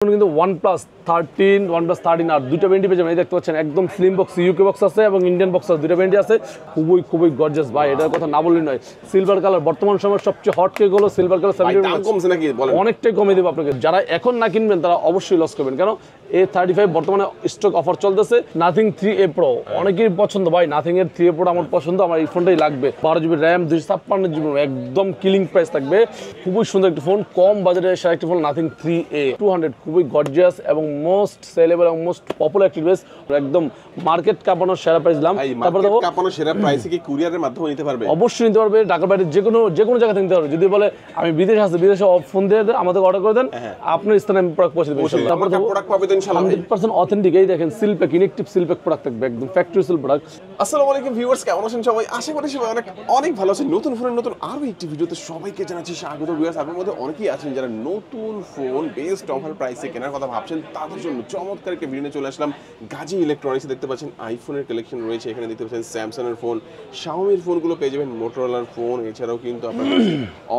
কিন্তু OnePlus 13 OnePlus 13 আর দুটো variant পেয়ে যাবেন। এই দেখতে পাচ্ছেন একদম স্লিম বক্স, ইউকে বক্স আছে এবং ইন্ডিয়ান বক্স আছে, দুটো ভেরিয়েন্ট আছে। খুবই গর্জিয়াস ভাই, এটার কথা না বললেই নয়। সিলভার কালার বর্তমান সময়ের সবচেয়ে হট কেক হলো সিলভার কালার। দাম কমছে নাকি বলেন? অনেকটাই কমে দেব আপনাকে। যারা এখন না কিনবেন তারা অবশ্যই লস করবেন, কারণ A35 বর্তমানে স্টক অফার চলতেছে। নাথিং 3A Pro অনেকেরই পছন্দ ভাই, নাথিং এর 3A Pro আমার পছন্দ, আমার এই ফোনটাই লাগবে। 12GB RAM 256GB একদম কিলিং প্রাইস থাকবে। খুবই সুন্দর একটা ফোন, কম বাজারে সেরা একটা ফোন নাথিং 3A 200। খুবই গর্জিয়াস এবং মোস্ট সেলেবল এবং মোস্ট পপুলার একটা ডিভাইস। একদম মার্কেট কাঁপানোর সেরা প্রাইস দিলাম। তারপরে দেখো কাঁপানোর সেরা প্রাইসে কি কুরিয়ারের মাধ্যমে নিতে পারবে? অবশ্যই নিতে পারবে, ঢাকার বাইরে যে কোনো জায়গা থেকে নিতে পারবে। যদি বলে আমি বিদেশে আছি, বিদেশে ফোন দিয়ে আমাদের অর্ডার করে দেন, আপনার স্থানে আমি প্রোডাক্ট পৌঁছে দেব ইনশাআল্লাহ। তারপরে প্রোডাক্ট পাবে তো ইনশাআল্লাহ 100% অথেন্টিক। এই দেখেন সিলপ্যাক, ইনেকটিভ সিলপ্যাক প্রোডাক্ট থাকবে, একদম ফ্যাক্টরি সিল প্রোডাক্ট। আসসালামু আলাইকুম ভিউয়ার্স, কেমন আছেন সবাই? আশা করি সবাই অনেক ভালো আছেন। নতুন ফোনের নতুন আরো একটি ভিডিওতে সবাইকে জানাচ্ছি স্বাগত। ভিউয়ার্স, আপনাদের মধ্যে অনেকেই আছেন যারা নতুন ফোন বেস্ট অফার প্রাইসে কেনার কথা ভাবছেন, তাদের জন্য চমৎকার একটা ভিডিও চলে আসলাম। গাজী ইলেকট্রনিক্সে দেখতে পাচ্ছেন আইফোনের কালেকশন রয়েছে, এখানে দেখতে পাচ্ছেন স্যামসাং এর ফোন, শাওমির ফোনগুলো পেয়ে যাবেন, মোটরোলার ফোন, এছাড়াও কিন্তু আপনাদের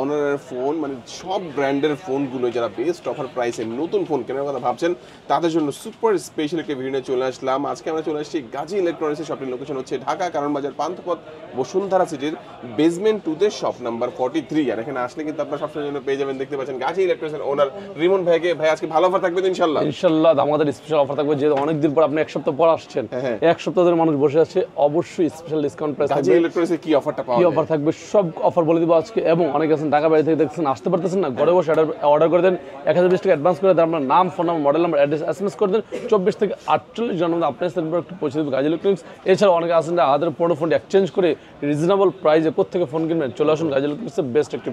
অনারের ফোন, মানে সব ব্র্যান্ডের ফোনগুলো যারা বেস্ট অফার প্রাইসে নতুন ফোন কেনার কথা ভাবছেন তাদের জন্য সুপার স্পেশাল একটা ভিডিও চলে আসলাম। আজকে আমরা চলে আসছি গাজী ইলেকট্রনিক্সের শপের লোকেশন হচ্ছে ঢাকা কারণ বাজার পান্থপথ বসুন্ধরা সিটির বেসমেন্ট 2 তে শপ নাম্বার 43। আর এখানে আসলে কিন্তু আপনারা সবসময় জন্য পেয়ে যাবেন, দেখতে পাচ্ছেন গাজী ইলেকট্রনিক্সের ওনার রিমন ভাইকে। ভাই আজকে ভালো অফার থাকবে তো ইনশাআল্লাহ? ইনশাআল্লাহ আমাদের স্পেশাল অফার থাকবে, যে অনেকদিন পর আপনি এক সপ্তাহ পর আসছেন, এক সপ্তাহ ধরে মানুষ বসে আছে, অবশ্যই স্পেশাল ডিসকাউন্ট প্রাইস থাকবে। গাজী ইলেকট্রনিক্সে কি অফারটা পাওয়া কি যায়? অফার থাকবে সব অফার বলে দিব আজকে। এবং অনেকে আছেন ঢাকা বাইরে থেকে দেখছেন, আসতে পারতেছেন না, ঘরে বসে অর্ডার করে দেন, 1020 টাকা অ্যাডভান্স করে দেন, আপনার নাম, phone number, model number, address SMS করে দেন। 24 থেকে 48 জনের মধ্যে আপনার স্থানে পৌঁছে দেবে গাজী ইলেকট্রনিক্স। এছাড়াও অনেকে আছেন যে আমাদের পুরোনো ফোন এক্সচেঞ্জ করে রিজনেবল প্রাইসে কোথেকে ফোন কিনবেন, চলে আসুন গাজী ইলেকট্রনিক্সের বেস্ট একটা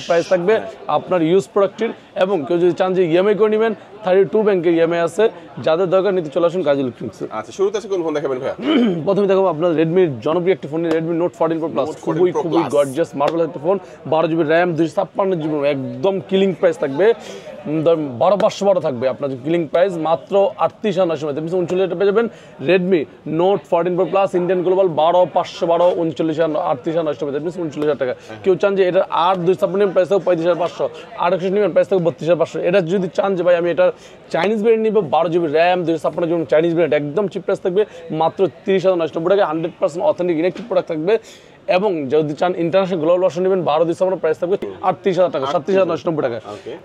প্রাইস থাকবে আপনার ইউজ প্রোডাক্টের। এবং কেউ যদি চান যে ইএমআই করে নেবেন, 32 ব্যাংকের ইএমআই আছে, যাদের দরকার নিতে চলে আসুন গাজী ইলেকট্রনিক্স। আচ্ছা, শুরুতে আছে কোন ফোন দেখাবেন ভাইয়া? প্রথমে দেখো আপনার রেডমির জনপ্রিয় একটা phone, Redmi note 14 Pro plus. খুবই গর্জিয়াস মার্বেল একটা ফোন, 12GB RAM 256GB একদম কিলিং প্রাইস থাকবে। 12512 থাকবে আপনার কিলিং প্রাইস মাত্র 38,900 39 পেয়ে যাবেন। Redmi note 14 Pro plus Indian global 12512 39,900 39,000 টাকা। কেউ চান যে এটা 8 256 প্রাইস থাকবে 35,500, 8 নেবেন প্রাইস থাকবে 32,500। এটা যদি চান যে ভাই আমি এটা চাইনিজ ভেরিয়েন্ট নিব, 12GB RAM 256GB Chinese variant একদম চিপ প্রাইস থাকবে মাত্র 30,900 টাকা। 100% অথেন্টিক ইনেকটিভ প্রোডাক্ট থাকবে। এবং যদি চান ইন্টারন্যাশনাল গ্লোবাল ভার্সন নেবেন, 12 ডিসেম্বর প্রাইস থাকবে 38,000 টাকা, 37,900 টাকা।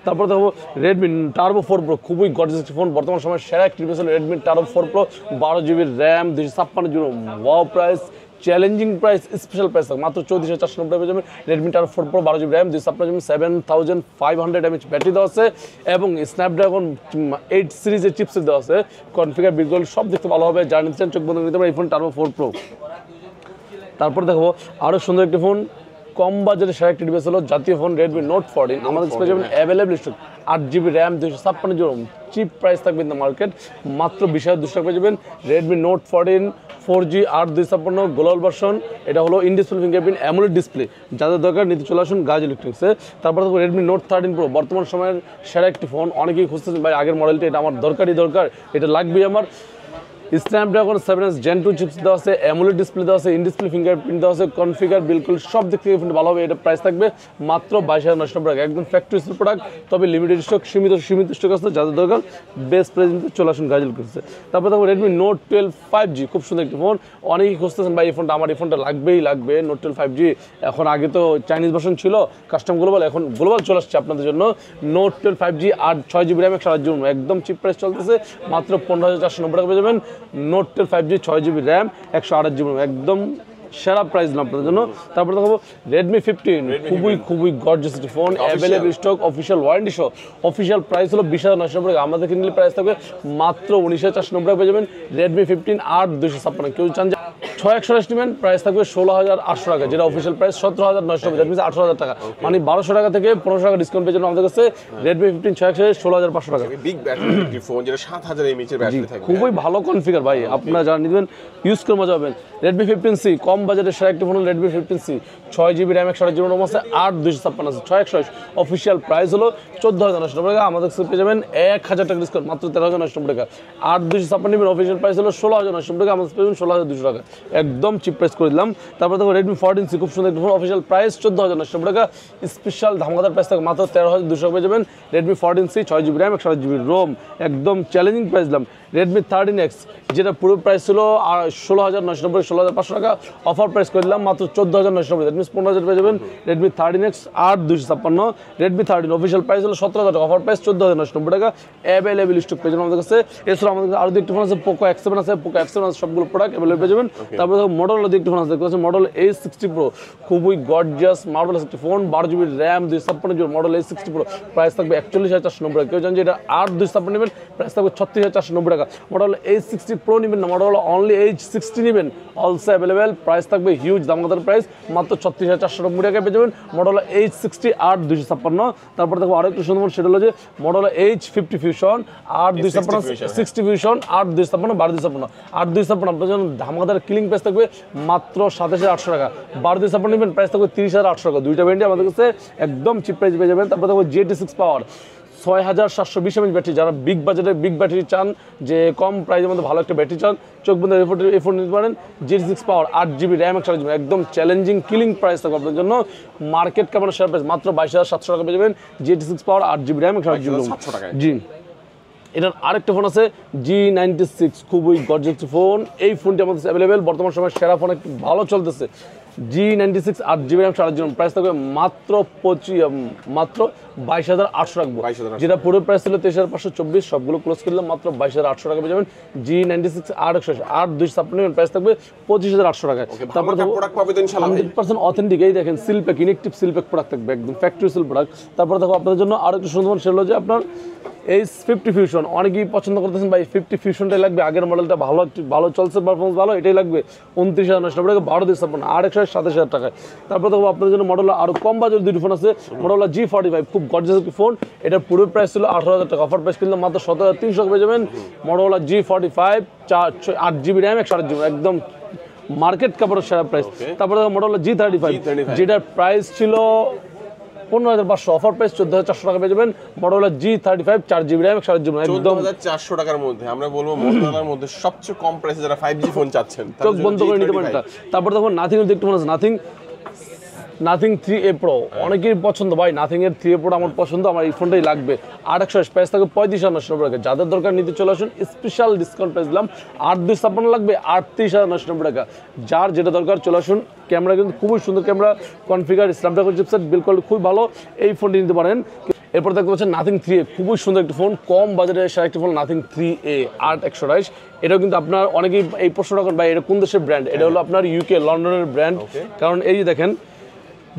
তারপর দেখো রেডমি টার্বো 4 Pro, খুবই গর্জিয়াস ফোন, বর্তমান সময়ের সেরা একটি ডিভাইস হলো Redmi turbo 4 Pro, 12GB RAM 256GB wow price, challenging price, special price মাত্র 34,490 পেয়ে যাবেন। Redmi turbo 4 Pro 12GB RAM 256GB 7500 mAh battery দেওয়া আছে এবং স্ন্যাপড্রাগন 8 সিরিজের চিপসেট দেওয়া আছে। কনফিগার বিলকুল সব দেখতে ভালো হবে, যারা নিতে চান চোখ বন্ধ নিতে পারেন এই ফোন টার্বো 4 Pro। তারপর দেখো আরও সুন্দর একটি ফোন, কম বাজারে সেরা একটি ডিভাইস হলো জাতীয় ফোন রেডমি নোট 14। আমাদের পেয়ে যাবেন available stock, 8GB RAM 256GB chip price থাকবে ইন দ্য মার্কেট মাত্র 20,200 টাকা পেয়ে যাবেন। Redmi note 14 4G 8 256 global version, এটা হলো in display fingerprint AMOLED display, যাদের দরকার নিতে চলে আসুন গাজী ইলেকট্রনিক্সে। তারপর দেখো রেডমি নোট 13 Pro, বর্তমান সময়ের সেরা একটি ফোন, অনেকেই খুঁজতেছেন ভাই আগের মডেলটা, এটা আমার দরকার, এটা লাগবেই আমার। স্ন্যাপড্রাগন 7S Gen 2 চিপস দেওয়া আছে, অ্যামোলেড ডিসপ্লে দেওয়া আছে, ইন ডিসপ্লে ফিঙ্গারপ্রিন্ট দেওয়া আছে, কনফিগার বিলকুল সব দিক থেকে ভালো হবে। এটা প্রাইস থাকবে মাত্র 22,900 টাকা, একদম ফ্যাক্টরি সিল প্রোডাক্ট, তবে লিমিটেড স্টক, সীমিত স্টক আছে, যাদের দরকার বেস্ট প্রাইস নিতে চলে আসুন গাজী ইলেকট্রনিক্সে। তারপর দেখো রেডমি নোট 12 5G, খুব সুন্দর একটি ফোন, অনেকেই খুঁজতেছেন ভাই এই ফোনটা, আমার এই ফোনটা লাগবে নোট 12 5G। এখন আগে তো চাইনিজ ভার্সন ছিল কাস্টম গ্লোবাল, এখন গ্লোবাল চলে আসছে আপনাদের জন্য। Note 12 5G 6GB RAM 128GB একদম চিপ প্রাইস চলতেছে মাত্র 15,490 টাকা পেয়ে যাবেন। Note 12 5G 6GB RAM 128GB একদম সেরা প্রাইস না আপনাদের জন্য। তারপর দেখো রেডমি 15, খুবই গর্জিয়াস একটি phone, available stock, official warranty সহ, অফিসিয়াল প্রাইস হলো 20,900 টাকা, আমাদের কিনলে প্রাইস থাকবে মাত্র 19,490 টাকা পেয়ে যাবেন। রেডমি 15 8 256, কেউ চান যে 6/128 নেবেন, প্রাইস থাকবে 16,800 টাকা, যেটা অফিসিয়াল প্রাইস 17,900, দ্যাট মিনস 18,000 টাকা, মানে 1,200 টাকা থেকে 1,500 টাকা ডিসকাউন্ট পেয়ে যাবেন আমাদের কাছে। রেডমি 15 6/128 16,500 টাকা, বিগ ব্যাটারি ফোন, যেটা 7,000 mAh এর ব্যাটারি থাকবে, খুবই ভালো কনফিগার ভাই, আপনারা যারা নিবেন ইউজ করে মজা পাবেন। রেডমি 15C, কম বাজেটের সেরা একটি phone Redmi 15C, 6GB RAM 128GB ROM আছে, 8 256 আছে, 6/128 অফিসিয়াল প্রাইস হলো 14,900 টাকা, আমাদের কাছে পেয়ে যাবেন 1,000 টাকা ডিসকাউন্ট মাত্র 13,900 টাকা। 8 256 নেবেন, অফিসিয়াল প্রাইস হলো 16,900 টাকা, আমাদের পেয়ে যাবেন 16,200 টাকা। একদম চিপ প্রাইস করে দিলাম। তারপর দেখো রেডমি 14C খুব সুন্দর একটা ফোন, অফিসিয়াল প্রাইস 14,990 টাকা, স্পেশাল ধামাকাদার প্রাইস থাকে মাত্র 13,200 পেয়ে যাবেন। Redmi 14C 6GB RAM 128GB ROM, একদম চ্যালেঞ্জিং প্রাইস দিলাম। রেডমি 13X যেটা পুরো প্রাইস ছিল 16,990 16,500 টাকা, অফার প্রাইস করে দিলাম মাত্র 14,990, দ্যাট মিনস 15,000 পেয়ে যাবেন। Redmi 13X 8,256, Redmi 13 official price হলো 17,000 টাকা, অফার প্রাইস 14,990 টাকা, অ্যাভেলেবেল স্টক পেয়ে যাবেন আমাদের কাছে। এছাড়া আমাদের কাছে আরও একটি ফোন আছে, পোকো X7 আছে, পোকো X7 আছে, সবগুলো প্রোডাক্ট অ্যাভেলেবল পেয়ে যাবেন। তারপরে দেখো মডেল একটি ফোন আছে, দেখতে পাচ্ছেন মডেল A60 Pro, খুবই গর্জিয়াস মার্ভেলাস একটি phone, 12GB RAM 256GB, model A60 Pro, price থাকবে 41,490 টাকা। কেউ জানেন যে এটা 8,256 নেবেন, প্রাইস থাকবে 36,490 টাকা। মডেল A60 Pro নেবেন না, মডেল অনলি H60 নেবেন, অলসো অ্যাভেলেবেল, প্রাইস থাকবে হিউজ দামদার প্রাইস, মাত্র 36,490 টাকা পেয়ে যাবেন। Model H60 8,256। তারপর দেখো আরো একটু সুন্দর, সেটা হলো যে মডেল H50 Fusion 8,256, 60 Fusion 8,256, 12,256, 8,256 আপনার জন্য ধামাকাদার কিলিং প্রাইস থাকবে মাত্র 27,800 টাকা। 12,256 নেবেন, প্রাইস থাকবে 30,800 টাকা। দুইটা ব্র্যান্ডে আমাদের কাছে একদম চিপ প্রাইস পেয়ে যাবেন। তারপর দেখো GT6 পাওয়ার 6,720 mAh ব্যাটারি, যারা বিগ বাজেটের বিগ ব্যাটারি চান, যে কম প্রাইসের মধ্যে ভালো একটা ব্যাটারি চান, চোখ বন্ধ এই ফোন নিতে পারেন। GT6 পাওয়ার 8GB র্যাম 128GB, একদম চ্যালেঞ্জিং কিলিং প্রাইস থাকবে আপনার জন্য, মার্কেট কেমন শেয়ার প্রাইস মাত্র 22,700 টাকা পেয়ে যাবেন। GT6 পাওয়ার 8GB র্যাম 128GB। জি, এটার আরেকটা ফোন আছে G96, খুবই গর্জিয়াস ফোন, এই ফোনটি আমাদের অ্যাভেলেবেল, বর্তমান সময় সেরা ফোন, একটু ভালো চলতেছে। G96 8GB RAM 8GB, price থাকবে মাত্র 22,800 রাখবো, যেটা পুরো প্রাইস ছিল 23,524, সবগুলো ক্লোজ করলাম মাত্র 22,800 টাকা পেয়ে যাবেন। G96 8,256, প্রাইস থাকবে 25,800 টাকায়। তারপর 100% অথেন্টিক, এই দেখেন সিলপ্যাক, ইনেকটিভ সিলপ্যাক প্রোডাক্ট থাকবে, একদম ফ্যাক্টরি সিল প্রোডাক্ট। তারপর দেখো আপনাদের জন্য আরো একটু সুন্দর সেটা হলো যে আপনার H50 Fusion, অনেকেই পছন্দ করতেছেন ভাই 50 Fusionটাই লাগবে, আগের মডেলটা ভালো চলছে, পারফরমেন্স ভালো, এটাই লাগবে, 29,990 টাকা, 12,256, আর 1,27,000 টাকায়। তারপর দেখো আপনাদের জন্য মডেল আরো কম বাজেটের দুটি ফোন আছে, মডেল G45, খুব গর্জিয়াস একটি ফোন, এটার পুরো প্রাইস ছিল 18,000 টাকা, অফার প্রাইস কিন্তু মাত্র 17,300 পেয়ে যাবেন। Model G45 8GB RAM 128GB, একদম মার্কেট কাপড়ের সেরা প্রাইস। তারপরে দেখো মডেল G35, যেটার প্রাইস ছিল 15,500, অফার প্রাইস 14,400 টাকা পেয়ে যাবেন। Model G35 4GB RAM 128GB, একদম 14,400 টাকার মধ্যে, আমরা বলবো মোটরোলার মধ্যে সবচেয়ে কম প্রাইসে যারা 5G ফোন চাচ্ছেন, চোখ বন্ধ করে নিতে পারেন। তারপর দেখো নাথিং এর দেখতে মনে আছে, নাথিং 3A Pro, অনেকেরই পছন্দ ভাই, নাথিং এর 3A Pro আমার পছন্দ, আমার এই ফোনটাই লাগবে। 8,120, প্রাইস থাকবে 35,990 টাকা। যাদের দরকার নিতে চলে আসুন, স্পেশাল ডিসকাউন্ট প্রাইস দিলাম, 8,256 লাগবে 38,990 টাকা। যার যেটা দরকার চলে আসুন। ক্যামেরা কিন্তু খুবই সুন্দর camera, configure, Snapdragon chipset, build quality খুবই ভালো, এই ফোনটি নিতে পারেন। এরপর দেখতে পাচ্ছেন নাথিং 3A, খুবই সুন্দর একটি ফোন, কম বাজেটের সেরা একটি ফোন, নাথিং 3A 8,120। এটাও কিন্তু আপনার অনেকেই এই প্রশ্নটা করেন ভাই এটা কোন দেশের ব্র্যান্ড, এটা হলো আপনার UK লন্ডনের ব্র্যান্ড, কারণ এই যে দেখেন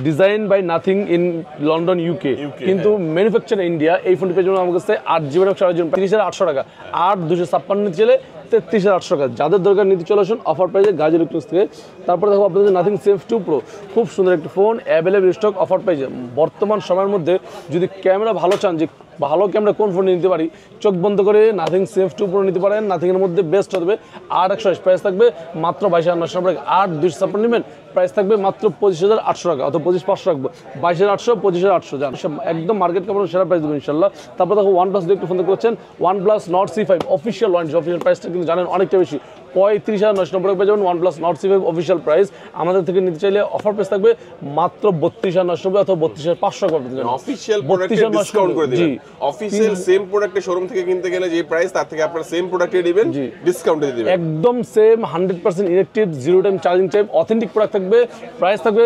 design by nothing in London UK, কিন্তু ম্যানুফ্যাকচার ইন্ডিয়া। এই ফোনটি পেয়ে যাবেন আমার কাছে 8GB র্যাম 30,800 টাকা, 8,256 নিতে চলে 33,800 টাকা। যাদের দরকার নিতে চলে আসুন অফার প্রাইসে গাজী ইলেকট্রনিক্স থেকে। তারপরে দেখো আপনাদের নাথিং সেফ 2 Pro, খুব সুন্দর একটি ফোন, অ্যাভেলেবল স্টক, অফার প্রাইসে। বর্তমান সময়ের মধ্যে যদি ক্যামেরা ভালো চান, যে ভালো ক্যামেরা কোন ফোন নিতে পারি, চোখ বন্ধ করে নাথিং সেফ 2 Pro নিতে পারেন। নাথিংয়ের মধ্যে বেস্ট হবে 8,120, প্রাইস থাকবে মাত্র 22,990 টাকা। 8,256 নেবেন, প্রাইস থাকবে মাত্র 25,800 টাকা, অথবা 25,500 রাখবো, 22,800 25,800, জান একদম মার্কেট কাপড় সেরা প্রাইস দেবেন ইনশাল্লাহ। তারপর দেখো OnePlus একটু ফোন দেখতে পাচ্ছেন, OnePlus Nord C5 official launch, official প্রাইসটা কিন্তু জানেন অনেকটা বেশি, 35,990 টাকা পেয়ে যাবেন। OnePlus Nord C5 official price, আমাদের থেকে নিতে চাইলে অফার প্রাইস থাকবে মাত্র 32,990 অথবা 32,500 করতে যাবেন। অফিসিয়াল প্রোডাক্টে ডিসকাউন্ট করে দিবেন। অফিসিয়াল সেম প্রোডাক্টের শোরুম থেকে কিনতে গেলে যে প্রাইস, তার থেকে আপনারা সেম প্রোডাক্টে দিবেন, ডিসকাউন্ট দিয়ে দিবেন, একদম same, 100% electric, 0 time charging time, authentic product থাকবে, প্রাইস থাকবে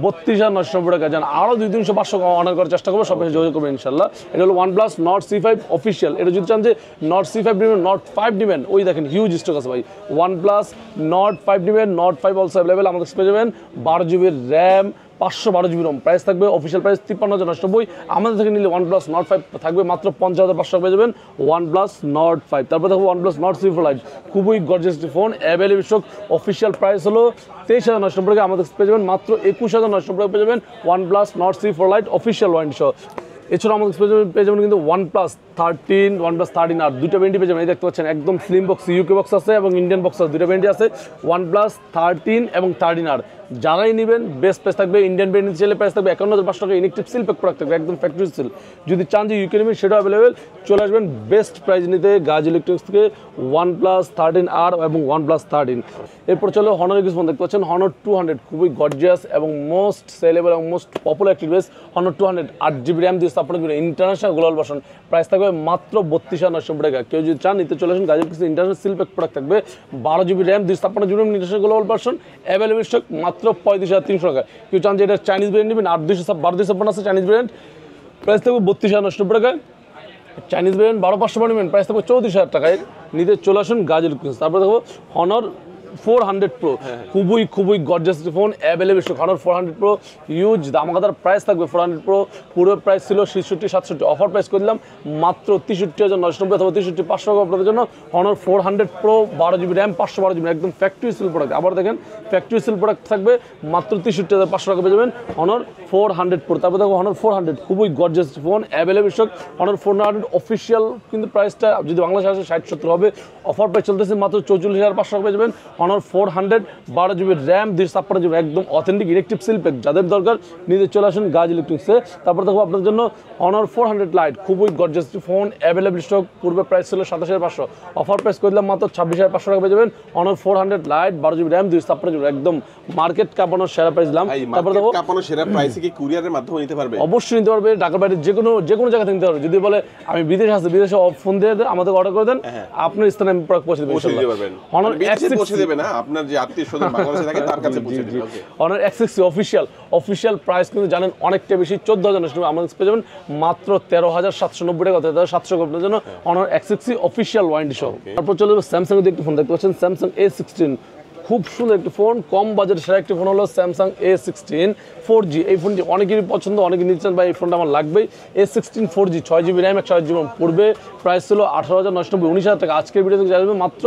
32,990 টাকা। জান আরও 200-500 অনার করার চেষ্টা করবো, সবাই যোগাযোগ করবেন ইনশাল্লাহ। এটা হলো OnePlus Nord C5 অফিসিয়াল। এটা যদি চান যে Nord C5 নেবেন, Nord 5 নেবেন, ওই দেখেন হিউজ স্টক আছে ভাই। OnePlus Nord 5 নেবেন, Nord 5 অলসো অ্যাভেলেবেল, আমাদের পেয়ে যাবেন 12GB RAM 512GB ROM, price থাকবে অফিসিয়াল প্রাইস 53,990। আমাদের থেকে নিলে OnePlus Nord 5 থাকবে মাত্র 50,500 পেয়ে যাবেন OnePlus Nord 5। তারপর দেখো OnePlus Nord C4 Lite, খুবই gorgeous phone, available stock, official price হলো 23,990 টাকা, আমাদের পেয়ে যাবেন মাত্র 21,990 টাকা পেয়ে যাবেন OnePlus Nord C4 Lite official warranty সহ। এছাড়াও আমাদের পেয়ে যাবেন কিন্তু OnePlus 13, OnePlus 13R, দুইটা ভ্যারিয়েন্ট পেয়ে যাবেন। এই দেখতে পাচ্ছেন একদম স্লিম বক্স, UK বক্স আছে এবং ইন্ডিয়ান বক্স আছে, দুইটা ভ্যারিয়েন্ট আছে, OnePlus 13 এবং 13R। যারাই নেবেন বেস্ট প্রাইস থাকবে। ইন্ডিয়ান ব্র্যান্ড নিতে চাইলে প্রাইস থাকবে 51,500 টাকা। ইনেকটিভ সিল প্যাক প্রোডাক্ট থাকবে একদম ফ্যাক্টরি সিল। যদি চান যে ইউকে নেবেন সেটাও অ্যাভেলেবেল। চলে আসবেন বেস্ট প্রাইস নিতে গাজ ইলেকট্রনিক্স থেকে OnePlus 13R এবং OnePlus 13। এরপর চলো হনারের কিছু ফোন দেখতে পাচ্ছেন। Honor 200 খুবই গর্জিয়াস এবং মোস্ট সেলেবল এবং মোস্ট পপুলার একটি ডিভাইস। Honor 200 8GB র্যাম দিয়ে আপনার ইন্টারন্যাশনাল গ্লোবাল ভার্সন। প্রাইস থাকবে মাত্র 32,990 টাকা। কেউ যদি চান নিতে চলে আসেন গাজ electronics. International seal pack product থাকবে 12GB RAM 256GB international global version. Available stock মাত্র 35,300 টাকা। কেউ চান যে এটা চাইনিজ ব্র্যান্ড নেবেন 8/256 আছে চাইনিজ ব্র্যান্ড, প্রাইস থাকবে 32,990 টাকা। চাইনিজ ব্র্যান্ড 12,500 নেবেন প্রাইস থাকবে 34,000 টাকায়। নিতে চলে আসুন গাজ ইলেকট্রনিক্স। তারপরে দেখো Honor 400 Pro খুবই gorgeous phone available stock. Honor 400 Pro use দামাকাদার প্রাইস থাকবে। 400 Pro পুরো প্রাইস ছিল 66-67, অফার প্রাইস করে দিলাম মাত্র 63,990 অথবা 63,500 টাকা আপনাদের জন্য। Honor 400 Pro 12GB RAM 512GB একদম ফ্যাক্টরি সিল প্রোডাক্ট। আবার দেখেন ফ্যাক্টরি সিল প্রোডাক্ট থাকবে মাত্র 63,500 টাকা পেয়ে যাবেন Honor 400 Pro। তারপর দেখো Honor 400 খুবই gorgeous phone available stock. Honor 400 official কিন্তু প্রাইসটা যদি বাংলাদেশে আসে 60-70 হবে। অফার প্রাইস চলতেছে মাত্র 44,500 টাকা পেয়ে যাবেন Honor 400 12GB র্যাম 256GB একদম অথেন্টিক ইলেকট্রিক সিল প্যাক। যাদের দরকার নিতে চলে আসুন গাজ ইলেকট্রিক্সে। তারপর দেখো আপনার জন্য Honor 400 Lite খুবই গর্জিয়াস ফোন অ্যাভেলেবল স্টক। পূর্বে প্রাইস ছিল 27,500, অফার প্রাইস করে দিলাম মাত্র 26,500 টাকা পেয়ে যাবেন Honor 400 Lite 12GB RAM 256GB একদম মার্কেট কাঁপানোর সেরা প্রাইস দিলাম। তারপর দেখো কাঁপানোর সেরা প্রাইসে কি কুরিয়ারের মাধ্যমে নিতে পারবে? অবশ্যই নিতে পারবে। ঢাকার বাইরে যে কোনো জায়গা থেকে নিতে পারবে। যদি বলে আমি বিদেশে আছি, বিদেশে ফোন দিয়ে আমাদের অর্ডার করে দেন, আপনার স্থানে আমি প্রোডাক্ট পৌঁছে দেব ইনশাআল্লাহ। Honor X6 পৌঁছে দেবে না, আপনার যে আত্মীয়স্বজন বাংলাদেশে থাকে তার কাছে পৌঁছে দেবে। Honor X6 অফিশিয়াল প্রাইস কিন্তু জানেন অনেকটা বেশি 14,990। আমাদের পেয়ে যাবেন মাত্র 13,790 টাকা, 13,700 টাকা আপনার জন্য Honor X6 অফিশিয়াল ওয়ারেন্টি সহ। তারপর চলে যাবে স্যামসাং এর একটি ফোন দেখতে পাচ্ছেন Samsung A16 খুব সুন্দর একটি ফোন, কম বাজেটের সেরা একটি ফোন হলো Samsung A16 4G। এই ফোনটি অনেকেরই পছন্দ, অনেকে নিতে চান ভাই এই ফোনটা আমার লাগবেই। A16 4G 6GB RAM 128GB পূর্বে প্রাইস ছিল 18,990 19,000 টাকা। আজকের ভিডিও থেকে যাবে মাত্র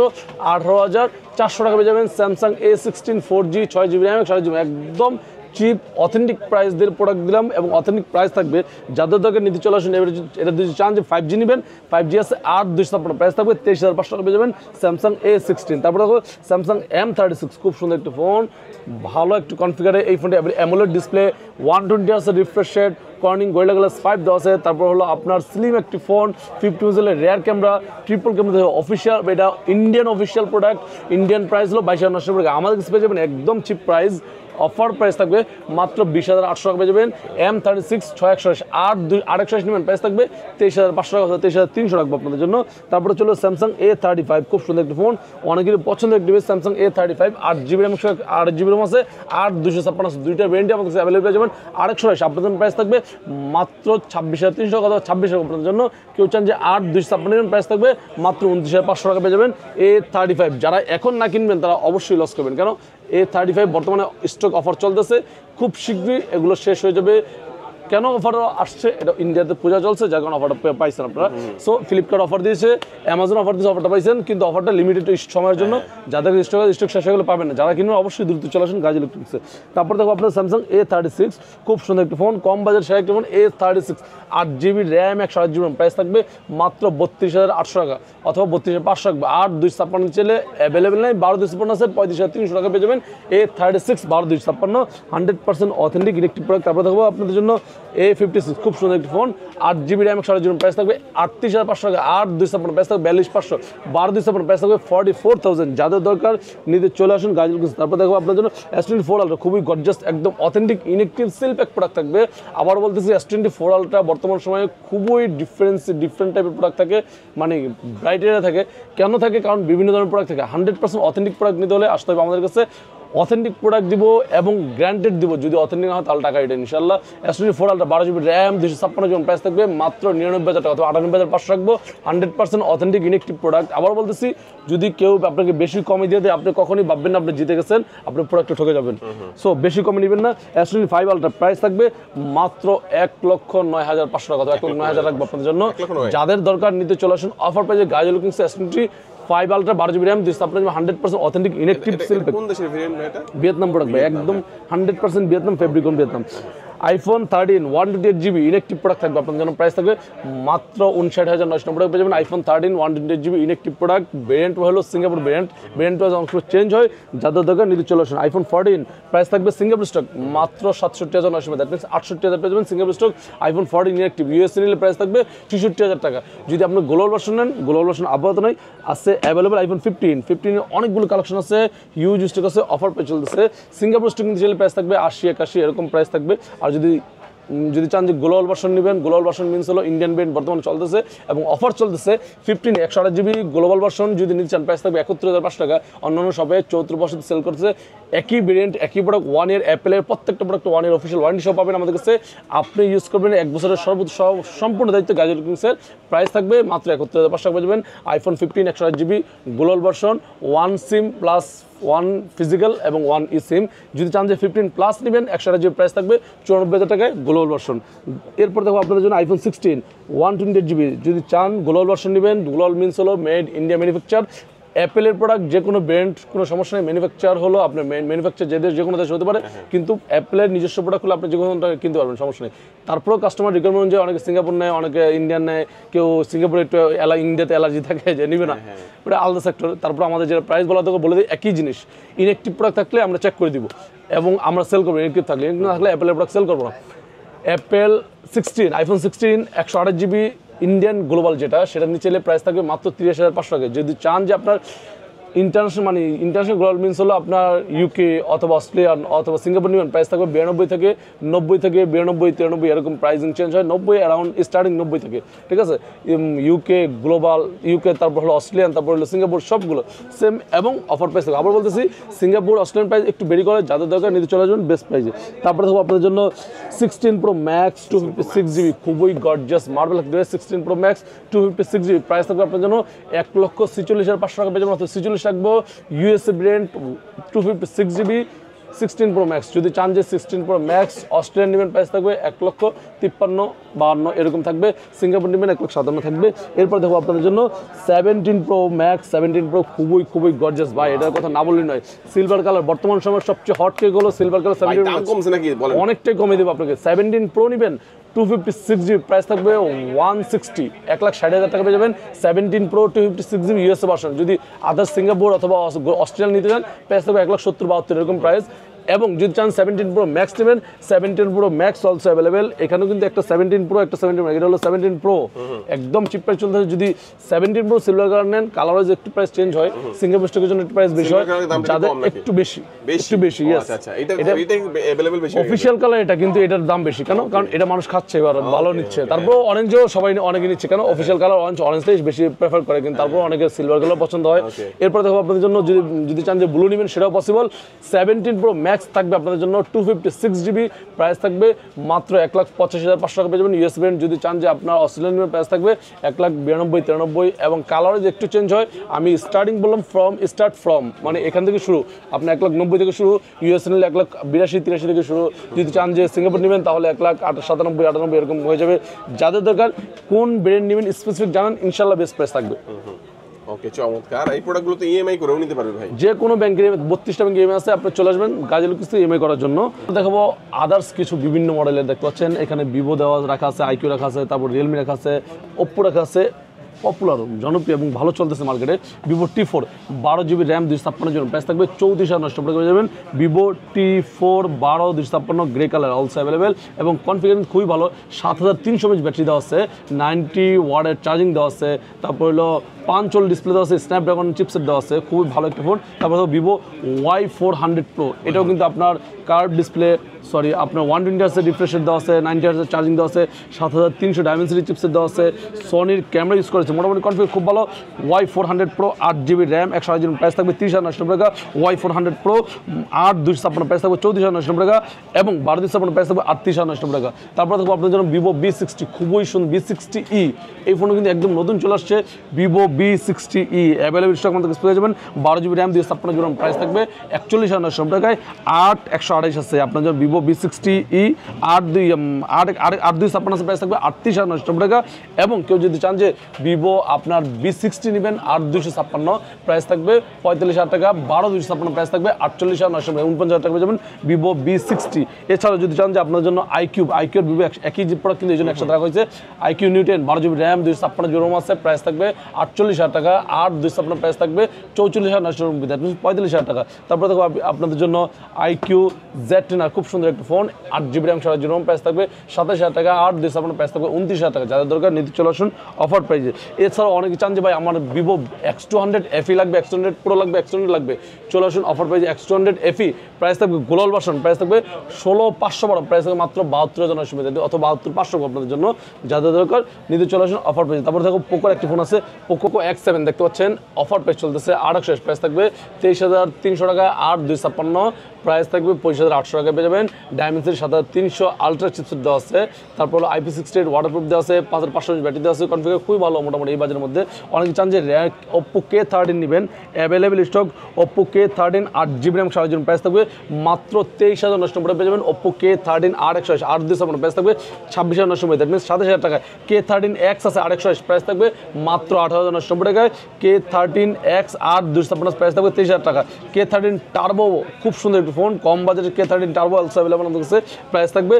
18,400 টাকা পেয়ে যাবেন Samsung A16 4G 6GB RAM 128GB একদম চিপ অথেন্টিক প্রাইস দিয়ে প্রোডাক্ট দিলাম এবং অথেন্টিক প্রাইস থাকবে। যাদের দরকার নিতে চলে আসুন। এটা যদি চান যে 5G নেবেন 5G আছে 8,256 প্রাইস থাকবে 23,500 টাকা পেয়ে যাবেন Samsung A16। তারপর দেখো Samsung M36 খুব সুন্দর একটি ফোন, ভালো একটু কনফিগারে এই ফোনটি অ্যামোলেড ডিসপ্লে 120 আছে refresh rate, Corning gorilla glass 5 দেওয়া আছে। তারপর হলো আপনার স্লিম একটি ফোন, 50 মেগাপিক্সেলের rear camera, triple camera official. এটা Indian official product. Indian price হলো 22,990 টাকা। আমাদের কাছে পেয়ে যাবেন একদম চিপ প্রাইস। অফার প্রাইস থাকবে মাত্র 20,800 টাকা পেয়ে যাবেন M36 6/128 8/128 নেবেন প্রাইস থাকবে 23,500 টাকা, 23,300 রাখবো আপনাদের জন্য। তারপরে চলো Samsung A35 খুব সুন্দর একটি ফোন, অনেকেরই পছন্দের একটি device Samsung A35 8GB RAM 8GB RAM আছে 8/256 দুইটা ভেরিয়েন্ট আমাদের কাছে অ্যাভেলেবল পেয়ে যাবেন 828 আপনাদের প্রাইস থাকবে মাত্র 26,300 টাকা অথবা 26,000 আপনাদের জন্য। কেউ চান যে 8/256 নেবেন প্রাইস থাকবে মাত্র 29,500 টাকা পেয়ে যাবেন A35। যারা এখন না কিনবেন তারা অবশ্যই লস করবেন, কেন A35 বর্তমানে স্টক অফার চলতেছে, খুব শীঘ্রই এগুলো শেষ হয়ে যাবে। কেন অফার আসছে, এটা ইন্ডিয়াতে পূজা চলছে যার কারণে অফারটা পাইছেন আপনারা। সো ফ্লিপকার্ট অফার দিয়েছে, অ্যামাজন অফার দিয়েছে, অফারটা পাইছেন কিন্তু অফারটা লিমিটেড সময়ের জন্য। যাদের স্টক শেষ হয়ে গেলে পাবেন না, যারা কিনবেন অবশ্যই দ্রুত চলে আসুন গাজ ইলেকট্রিক্সে। তারপর দেখো আপনার Samsung A36 খুব সুন্দর একটি ফোন, কম বাজেট সেরা একটি phone A36 8GB RAM 128GB price থাকবে মাত্র 32,800 টাকা অথবা 32,500 টাকা। 8/256 চাইলে অ্যাভেলেবেল নেই, 12/256 আছে 35,300 টাকা পেয়ে যাবেন A36 12/256 100% অথেন্টিক ইলেকট্রিক প্রোডাক্ট। তারপরে দেখবো আপনাদের জন্য A56 খুব সুন্দর একটি phone, 8GB RAM 128GB price থাকবে 38,500 টাকা। 8/256 প্রাইস থাকবে 42,500, 12/256 প্রাইস থাকবে 44,000। যাদের দরকার নিতে চলে আসুন গাজ ইলেকট্রিক্স। তারপর দেখো আপনার জন্য S24 Ultra খুবই গর্জিয়াস একদম authentic electric seal pack product থাকবে। আবার বলতেছি S24 Ultra বর্তমান সময়ে খুবই ডিফারেন্ট টাইপের প্রোডাক্ট থাকে, মানে ব্রাইট এরিয়া থাকে। কেন থাকে? কারণ বিভিন্ন ধরনের প্রোডাক্ট থাকে। 100% অথেন্টিক প্রোডাক্ট নিতে হলে আসতে হবে আমাদের কাছে। অথেন্টিক প্রোডাক্ট দিব এবং গ্যারান্টেড দিব, যদি অথেন্টিক না হয় তাহলে টাকা এটা ইনশাল্লাহ। S24 Ultra 12GB RAM 256GB price থাকবে মাত্র 99,000 টাকা অথবা 98,500 রাখবো। 100% অথেন্টিক ইলেকট্রিক প্রোডাক্ট। আবার বলতেছি যদি কেউ আপনাকে বেশি কমে দিয়ে দেয় আপনি কখনই ভাববেন না আপনি জিতে গেছেন, আপনি প্রোডাক্টে ঠকে যাবেন। সো বেশি কমে নেবেন না। S25 Ultra প্রাইস থাকবে মাত্র 1,09,500 টাকা অথবা 1,09,000 রাখবো আপনাদের জন্য। যাদের দরকার নিতে চলে আসুন অফার প্রাইসে গাজ electrics S25 Ultra 12GB RAM 100% authentic electric seal pack. কোন দেশের ভেরিয়েন্ট এটা? ভিয়েতনাম প্রোডাক্ট ভাই, একদম 100% Vietnam, Fabricon Vietnam. IPhone 13 128GB inactive product থাকবে আপনাদের জন্য, প্রাইস থাকবে মাত্র 59,990 টাকা পেয়ে যাবেন। IPhone 13 128GB inactive product, variant হলো সিঙ্গাপুর ভেরিয়েন্ট অনেক সময় চেঞ্জ হয়, যাদের দরকার নিতে চলে আসুন। আইফোন 14 প্রাইস থাকবে সিঙ্গাপুর স্টক মাত্র 67,990, দ্যাট মিনস 68,000 পেয়ে যাবেন Singapore stock. IPhone 14 inactive USA নিলে প্রাইস থাকবে 66,000 টাকা। যদি আপনি গ্লোবাল ভার্সন নেন, গ্লোবাল ভার্সন আপাতত নয়, আছে অ্যাভেলেবল আইফোন 15 অনেকগুলো কালেকশন আছে, হিউজ স্টক আছে, অফার পেয়ে চলতেছে। সিঙ্গাপুর স্টক নিতে চাইলে প্রাইস থাকবে 80-81 এরকম প্রাইস থাকবে। আর যদি চান যে গ্লোবাল ভার্সন নেবেন, গ্লোবাল ভার্সন মিনস হলো ইন্ডিয়ান ব্র্যান্ড বর্তমানে চলতেছে এবং অফার চলতেছে 15 128GB গ্লোবাল ভার্সন যদি নিতে চান প্রাইস থাকবে 71,500 টাকা। অন্যান্য শপে 74% সেল করতেছে, একই ভেরিয়েন্ট একই প্রোডাক্ট 1 ইয়ার, অ্যাপেলের প্রত্যেকটা প্রোডাক্ট 1 ইয়ার অফিসিয়াল ওয়ারেন্টি সহ পাবেন আমাদের কাছে। আপনি ইউজ করবেন 1 বছরের সম্পূর্ণ দায়িত্ব গাজী লুকিংসের। প্রাইস থাকবে মাত্র 71,500 টাকা পেয়ে যাবেন। আইফোন 15 128GB গ্লোবাল ভার্সন, 1 সিম প্লাস 1 ফিজিক্যাল এবং 1 ই সিম। যদি চান যে 15 প্লাস নেবেন 128GB প্রাইস থাকবে 94,000 টাকায় গ্লোবাল ভার্সন। এরপর দেখো আপনাদের জন্য আইফোন 16 128GB যদি চান গ্লোবাল ভার্সন নেবেন, গ্লোবাল মিনস হলো মেড ইন্ডিয়া ম্যানুফ্যাকচার। অ্যাপেলের প্রোডাক্ট যে কোনো ব্র্যান্ড কোনো সমস্যা নেই, ম্যানুফ্যাকচার হলো আপনার ম্যানুফ্যাকচার যে কোনো দেশে হতে পারে, কিন্তু অ্যাপেলের নিজস্ব প্রোডাক্ট হলে আপনি যে কোনো কিনতে পারবেন, সমস্যা নেই। তারপরেও কাস্টমার রিকোয়ারমেন্ট যে অনেকে সিঙ্গাপুর নেয়, অনেকে ইন্ডিয়ান নেয়, কেউ সিঙ্গাপুরে একটু ইন্ডিয়াতে অ্যালার্জি থাকে যে নিবে না, ওটা আলাদা সেক্টর। তারপর আমাদের যেটা প্রাইস বলা থাকে বলে দিই একই জিনিস, ইনঅ্যাক্টিভ প্রোডাক্ট থাকলে আমরা চেক করে দিব এবং আমরা সেল করবো। ইনঅ্যাক্টিভ থাকলে অ্যাপেলের প্রোডাক্ট সেল করবো না। অ্যাপেল 16 আইফোন 16 128GB ইন্ডিয়ান যেটা সেটা নিচে প্রাইস থাকবে মাত্র 30,500 টাকা। যদি চান যে আপনার ইন্টারন্যাশনাল গ্লোবাল মিনস হলো আপনার ইউকে অথবা অস্ট্রেলিয়ান অথবা সিঙ্গাপুর নেবেন, প্রাইস থাকবে 92 থেকে 90 থেকে 92 93 এরকম প্রাইসিং চেঞ্জ হয়, 90 অ্যারাউন্ড স্টার্টিং 90 থেকে, ঠিক আছে। ইউকে তারপর হলো অস্ট্রেলিয়ান, তারপর হলো সিঙ্গাপুর, সবগুলো সেম এবং অফার প্রাইস থাকে। আবার বলতেছি সিঙ্গাপুর অস্ট্রেলিয়ান প্রাইস একটু বেরি করে, যাদের দরকার নিতে চলে আসবেন বেস্ট প্রাইসে। তারপরে দেখো আপনাদের জন্য 16 Pro Max 256GB খুবই gorgeous marble 16 Pro Max 256GB price থাকবে আপনার জন্য 1,46,500 টাকা পেয়ে যাবেন। মাত্র 46 রাখবো। USA brand 256GB 16 Pro Max যদি চান যে 16 Pro Max অস্ট্রেলিয়ান নেবেন প্রাইস থাকবে 1,53,52 এরকম থাকবে। সিঙ্গাপুর নেবেন 1,57,000 থাকবে। এরপর দেখো আপনাদের জন্য 17 Pro Max 17 Pro খুবই গর্জিয়াস ভাই, এটার কথা না বললেই নয়। সিলভার কালার বর্তমান সময়ের সবচেয়ে হট কেক হলো সিলভার কালার 17 Pro কমছে নাকি বলেন? অনেকটাই কমে দেবো আপনাকে। 17 Pro নেবেন 256GB প্রাইস থাকবে 160,000 টাকা পেয়ে যাবেন। 17 Pro 256GB ইউএসএ ভার্সন। যদি আদার সিঙ্গাপুর অথবা অস্ট্রেলিয়ান নিতে চান প্রাইস থাকবে 1,70,000-72 এরকম প্রাইস। এবং যদি চান 17 Pro Max নেবেন, 17 Pro Max অলসো অ্যাভেলেবেল। এখানেও কিন্তু একটা 17 Pro একটা 17 Pro, এটা হলো 17 Pro একদম চিপ প্রাইস চলতেছে। যদি 17 Pro সিলভার কালার নেন, কালার ওয়াইজ একটু প্রাইস চেঞ্জ হয়, সিঙ্গাপুর স্টকের জন্য একটু প্রাইস বেশি হয়, যাদের একটু বেশি ইয়েস আচ্ছা এটা अवेलेबल বেশি অফিশিয়াল কালার এটা, কিন্তু এটার দাম বেশি কেন? কারণ এটা মানুষ খাচ্ছে এবার ভালো নিচ্ছে। তারপর অরেঞ্জও অনেকে নিচ্ছে কেন? অফিশিয়াল কালার অরেঞ্জটাই বেশি প্রেফার করে, কিন্তু তারপর অনেকে সিলভার কালার পছন্দ হয়। এরপর দেখো আপনাদের জন্য যদি চান যে ব্লু নেবেন সেটাও পসিবল। 17 Pro Max থাকবে আপনাদের জন্য 256GB প্রাইস থাকবে মাত্র 1,85,500 টাকা পেয়ে যাবেন। ইউএস ব্র্যান্ড যদি চান যে আপনার অস্ট্রেলিয়ান প্রাইস থাকবে 1,92,93 এবং কালারে যে একটু চেঞ্জ হয়। আমি স্টার্টিং বললাম ফ্রম মানে এখান থেকে শুরু, আপনার 1,90,000 থেকে শুরু, ইউএস নিলে 1,82,83 থেকে শুরু। যদি চান যে সিঙ্গাপুর নেবেন তাহলে 1,97,98 এরকম হয়ে যাবে। যাদের দরকার কোন ব্র্যান্ড নেবেন স্পেসিফিক জানান, ইনশাল্লাহ বেস্ট প্রাইস থাকবে। ওকে চমৎকার। এই প্রোডাক্টগুলো তো ইএমআই করেও নিতে পারবে ভাই? যে কোনো ব্যাংকের 32টা ব্যাংক ইএমআই আছে, আপনি চলে আসবেন গাজী লুকিংসে ইএমআই করার জন্য। দেখাবো আদার্স কিছু বিভিন্ন মডেলের, দেখতে পাচ্ছেন এখানে ভিভো দেওয়া রাখা আছে, আইকিউ রাখা আছে, তারপর রিয়েলমি রাখা আছে, ওপ্পো রাখা আছে, পপুলার জনপ্রিয় এবং ভালো চলতেছে মার্কেটে ভিভো T4 12GB র্যাম 256 জন প্রাইস থাকবে 34,990 টাকা পেয়ে যাবেন। Vivo T4 12 256 grey colour also available এবং কনফিগারেশন খুবই ভালো। 7300 mAh ব্যাটারি দেওয়া আছে, 90 ওয়াটের চার্জিং দেওয়া আছে, তারপর হলো 5 ডিসপ্লে দেওয়া আছে, স্ন্যাপড্রাগন চিপসেট দেওয়া আছে, খুবই ভালো একটা ফোন। তারপর ভিভো Y400 Pro, এটাও কিন্তু আপনার কার্ভ ডিসপ্লে, আপনার 120 হার্টজের রিফ্রেশ রেট দেওয়া আছে, 90 হার্টজের চার্জিং দেওয়া আছে, 7300 ডায়মেনসিটি চিপসেট দেওয়া আছে, সোনির ক্যামেরা ইউজ করেছে, মোটামুটি কনফিগার খুব ভালো। Y400 Pro 8GB RAM 128GB price থাকবে 30,990 টাকা। Y400 Pro 8 256 প্রাইস থাকবে 34,990 টাকা এবং 12 256 প্রাইস থাকবে 38,990 টাকা। তারপর দেখবো আপনাদের জন্য ভিভো B60 খুবই সুন্দর, B60E এই ফোনটা কিন্তু একদম নতুন চলে আসছে। ভিভো B60E অ্যাভেলেবল স্টক আমাদের কাছে পেয়ে যাবেন। 12GB র্যাম 256GB প্রাইস থাকবে 41,990 টাকায়। 8/128 আছে আপনার জন্য ভিভো B60E 8/256 প্রাইস থাকবে 38,990 টাকা। এবং কেউ যদি চান যে ভিভো আপনার V60 নেবেন 8256 প্রাইস থাকবে 45,000 টাকা, 12,256 প্রাইস থাকবে 48,900, 49,000 টাকা পেয়ে যাবেন ভিভো V60। এছাড়াও যদি চান যে আপনার জন্য iQube ভিভো একই প্রোডাক্ট কিন্তু এই জন্য একসাথে রাখা হয়েছে। iQ New10 12GB RAM 256 GB ROM আছে, প্রাইস থাকবে 48,000 টাকা, 8,256 প্রাইস থাকবে 44,990, দ্যাট মিনস 45,000 টাকা। তারপরে দেখো আপনাদের জন্য iQ Z10 খুব সুন্দর একটা phone, 8GB RAM 6GB ROM, price থাকবে 27,000 টাকা, 8,256 প্রাইস থাকবে 29,000 টাকা। যাদের দরকার নিতে চলে আসুন অফার প্রাইসে। এছাড়াও অনেকে চান যে ভাই আমার ভিভো X200 FE লাগবে, X200 Pro লাগবে, X200 লাগবে, চলে আসুন অফার প্রাইসে। X200 FE প্রাইস থাকবে গ্লোবাল ভার্সন, প্রাইস থাকবে 16,512, প্রাইস থাকবে মাত্র 72,990 অথবা 72,500 আপনাদের জন্য। যাদের দরকার নিতে চলে আসুন অফার প্রাইসে। তারপরে দেখো পোকোর একটি ফোন আছে, পোকো X7 দেখতে পাচ্ছেন, অফার প্রাইস চলতেছে 8,100, প্রাইস থাকবে 23,300 টাকা, 8,256 প্রাইস থাকবে 25,800 টাকা পেয়ে যাবেন। ডায়মেন্সিটির 7,300 আলট্রা চিপসেট দেওয়া আছে, তারপর হলো IP68 ওয়াটারপ্রুফ দেওয়া আছে, 5,500 ব্যাটারি দেওয়া আছে, কনফিগার খুবই ভালো মোটামুটি এই বাজারের মধ্যে। অনেকে চান যে Oppo K13 নেবেন, available stock Oppo K13 8GB RAM 6GB, price থাকবে মাত্র 23,990 পেয়ে যাবেন। Oppo K13 8,120 8,256 প্রাইস থাকবে 26,990, দ্যাট মিনস 27,000 টাকা। K13X আছে 8,120, প্রাইস থাকবে মাত্র 8,990 টাকায়। K13X 8,256 প্রাইস থাকবে 23,000 টাকা। K13 টার্বো খুব সুন্দর একটি ফোন, কম বাজেটের K13 টার্বো অলসো অ্যাভেলেবল আমাদের কাছে, প্রাইস থাকবে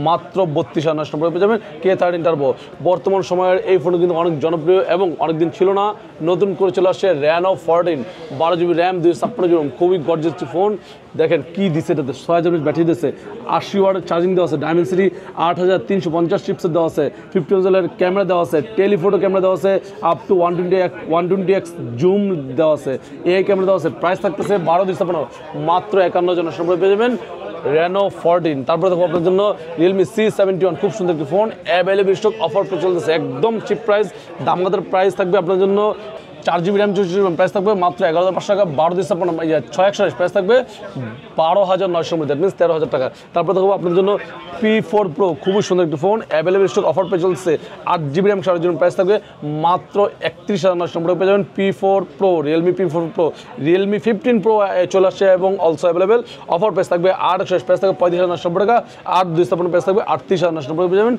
মাত্র 32,990 পেয়ে যাবেন K13 টার্বো। বর্তমান সময়ের এই ফোন কিন্তু অনেক জনপ্রিয় এবং অনেকদিন ছিল না, নতুন করে চলে আসছে Reno 14 12GB RAM 256GB ROM, খুবই গর্জিয়াস একটি ফোন। দেখেন কি দিচ্ছে, এটাতে 6,000 ব্যাটারি দিচ্ছে, 80 ওয়াটের চার্জিং দেওয়া আছে, ডায়মেন্সিটি 8,350 চিপসেট দেওয়া আছে, 50 মেগাপিক্সেলের ক্যামেরা দেওয়া আছে, টেলিফোটো ক্যামেরা দেওয়া আছে, আপ টু 120x জুম দেওয়া আছে, AI ক্যামেরা দেওয়া আছে, প্রাইস থাকতেছে 12,256 মাত্র 51,990 পেয়ে যাবেন Reno 14। তারপরে দেখো আপনার জন্য Realme C71 খুব সুন্দর একটি ফোন, অ্যাভেলেবল স্টক, অফার চলতেছে একদম চিপ প্রাইস, দামগাদার প্রাইস থাকবে আপনার জন্য 4GB RAM 64GB RAM, price থাকবে মাত্র 11,500 টাকা, 12,256 6,120 প্রাইস থাকবে 12,990, দ্যাট মিনস 13,000 টাকা। তারপরে দেখো আপনার জন্য P4 Pro খুবই সুন্দর একটি ফোন, অ্যাভেলেবল স্টক, অফার পেয়ে চলছে 8GB RAM 6GB, প্রাইস থাকবে মাত্র 31,990 পেয়ে যাবেন P4 Pro, Realme P4 Pro। Realme 15 Pro চলে আসছে এবং অলসো অ্যাভেলেবেল, অফার প্রাইস থাকবে 8,120, প্রাইস থাকবে 35,990 টাকা, 8,256 প্রাইস থাকবে 38,990 পেয়ে যাবেন।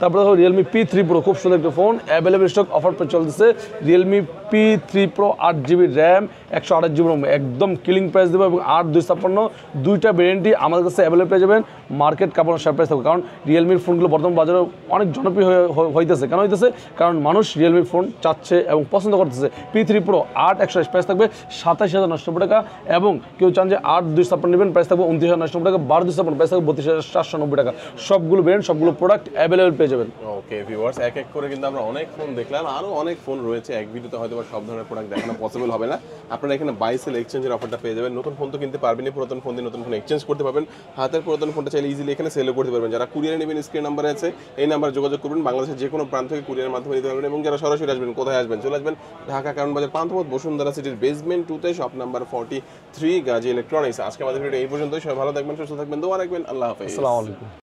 তারপরে দেখো Realme P3 Pro খুব সুন্দর একটি ফোন, অ্যাভেলেবল স্টক, অফার পেয়ে চলতেছে Realme P3 Pro 8GB RAM 128GB ROM, একদম কিলিং প্রাইস দেবো এবং 8,256 দুইটা ভ্যারিয়েন্টই আমাদের কাছে অ্যাভেলেবল পেয়ে যাবেন। মার্কেট কাপানোর শেয়ার প্রাইস থাকবে, কারণ রিয়েলমির ফোনগুলো বর্তমান বাজারে অনেক জনপ্রিয় হইতেছে। কেন হইতেছে? কারণ মানুষ রিয়েলমির ফোন চাচ্ছে এবং পছন্দ করতেছে। P3 Pro 8,120 প্রাইস থাকবে 27,990 টাকা, এবং কেউ চান যে 8,256 নেবেন, প্রাইস থাকবে 29,990 টাকা, 12,256 প্রাইস থাকবে 32,490 টাকা। সবগুলো ভ্যারিয়েন্ট, সবগুলো প্রোডাক্ট অ্যাভেলেবল পেয়ে যাবেন। ওকে ভিউয়ার্স, এক এক করে কিন্তু আমরা অনেক ফোন দেখলাম, আরো অনেক ফোন রয়েছে, এক ভিডিওতে হয়তো সব ধরনের প্রোডাক্ট দেখানো পসিবল হবে না। আপনারা এখানে বাই সেল এক্সচেঞ্জের অফারটা পেয়ে যাবেন। নতুন ফোন তো কিনতে পারবেনই, পুরাতন ফোন দিয়ে নতুন ফোন এক্সচেঞ্জ করতে পারবেন, হাতের পুরাতন ফোনটা চাইলে ইজিলি এখানে সেলও করতে পারবেন। যারা কুরিয়ারে নেবেন স্ক্রিন নাম্বার আছে, এই নাম্বারে যোগাযোগ করবেন, বাংলাদেশের যে কোনো প্রান্ত থেকে কুরিয়ারের মাধ্যমে নিতে পারবেন। এবং যারা সরাসরি আসবেন, কোথায় আসবেন? চলে আসবেন ঢাকা কারণ বাজার পান্থপথ বসুন্ধরা সিটির বেসমেন্ট 2তে, শপ নাম্বার 43 গাজী ইলেকট্রনিক্স। আজকে আমাদের ভিডিও এই পর্যন্তই। সবাই ভালো থাকবেন, সুস্থ থাকবেন, দোয়া রাখবেন। আল্লাহ হাফেজ। আসসালামু আলাইকুম।